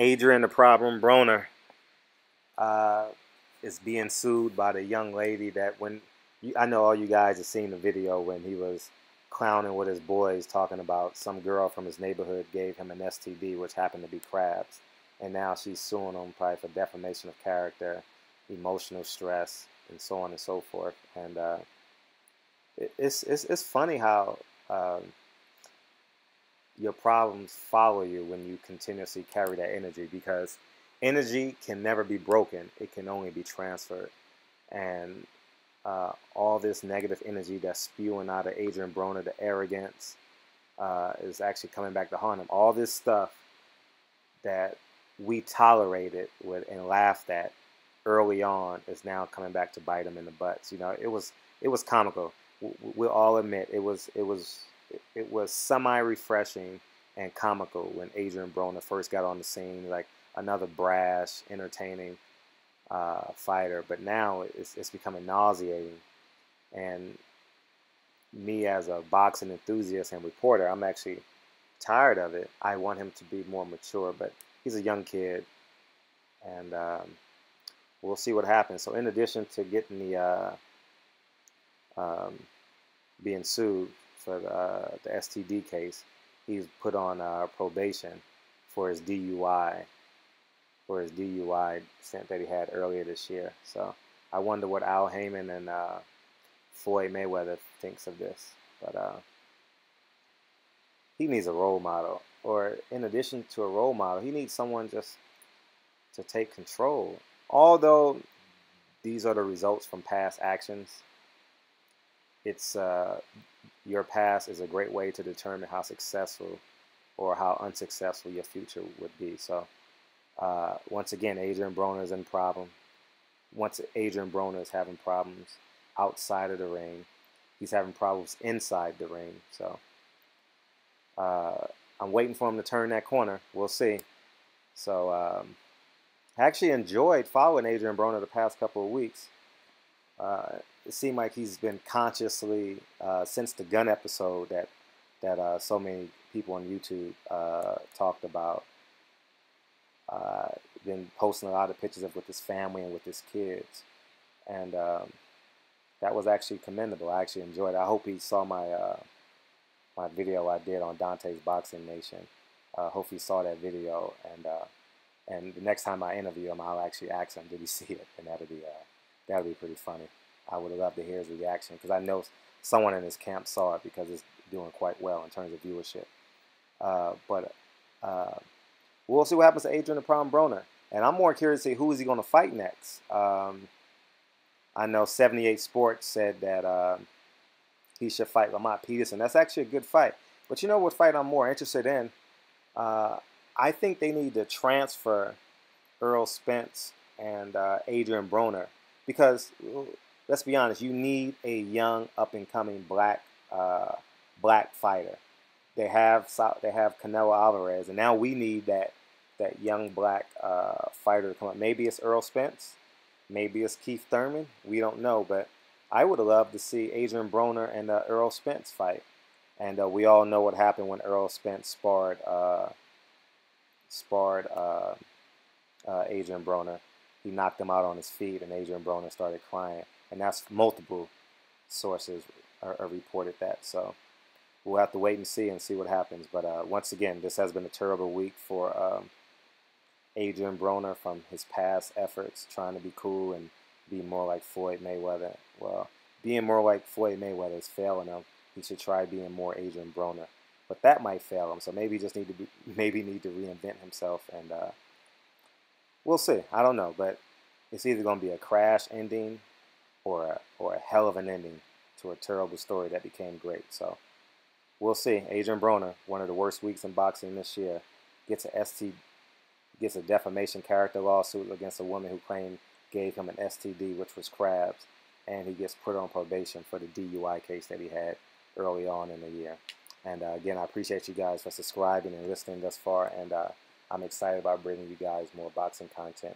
Adrien the Problem Broner is being sued by the young lady that I know all you guys have seen the video when he was clowning with his boys talking about some girl from his neighborhood gave him an STD, which happened to be crabs. And now she's suing him probably for defamation of character, emotional stress, and so on and so forth. And it's funny how your problems follow you when you continuously carry that energy, because energy can never be broken. It can only be transferred. And all this negative energy that's spewing out of Adrien Broner, the arrogance, is actually coming back to haunt him. All this stuff that we tolerated with and laughed at early on is now coming back to bite him in the butts. You know, it was comical. We'll all admit it was semi-refreshing and comical when Adrien Broner first got on the scene, like another brash, entertaining fighter. But now it's becoming nauseating. And me as a boxing enthusiast and reporter, I'm actually tired of it. I want him to be more mature, but he's a young kid, and we'll see what happens. So in addition to getting the being sued for the STD case, he's put on probation for his DUI, stint that he had earlier this year. So I wonder what Al Heyman and Floyd Mayweather thinks of this. But he needs a role model, or in addition to a role model, he needs someone just to take control. Although these are the results from past actions, it's your past is a great way to determine how successful or how unsuccessful your future would be. So once again, Adrien Broner is in problem. Once Adrien Broner is having problems outside of the ring, he's having problems inside the ring. So I'm waiting for him to turn that corner. We'll see. So I actually enjoyed following Adrien Broner the past couple of weeks. It seemed like he's been consciously, since the gun episode that so many people on YouTube talked about, been posting a lot of pictures with his family and with his kids. And that was actually commendable. I actually enjoyed it. I hope he saw my my video I did on Dante's Boxing Nation. Hope he saw that video, and the next time I interview him, I'll actually ask him, did he see it? And that'll be pretty funny. I would love to hear his reaction, because I know someone in his camp saw it, because it's doing quite well in terms of viewership. But we'll see what happens to Adrien the Problem Broner. And I'm more curious to see who is he going to fight next. I know 78 Sports said that he should fight Lamont Peterson. That's actually a good fight. But you know what fight I'm more interested in? I think they need to transfer Errol Spence and Adrien Broner, because let's be honest, you need a young, up-and-coming black fighter. They have Canelo Alvarez, and now we need that young black fighter to come up. Maybe it's Errol Spence, maybe it's Keith Thurman. We don't know, but I would have to see Adrien Broner and Errol Spence fight. And we all know what happened when Errol Spence sparred Adrien Broner. He knocked him out on his feet, and Adrien Broner started crying. And that's multiple sources are reported that. So we'll have to wait and see what happens. But once again, this has been a terrible week for Adrien Broner from his past efforts trying to be cool and be more like Floyd Mayweather. Well, being more like Floyd Mayweather is failing him. He should try being more Adrien Broner. But that might fail him. So maybe he just need to reinvent himself, and we'll see. I don't know, but it's either going to be a crash ending or a hell of an ending to a terrible story that became great. So we'll see. Adrien Broner, one of the worst weeks in boxing this year, gets a defamation character lawsuit against a woman who claimed gave him an STD, which was crabs, and he gets put on probation for the DUI case that he had early on in the year. And again, I appreciate you guys for subscribing and listening thus far, and I'm excited about bringing you guys more boxing content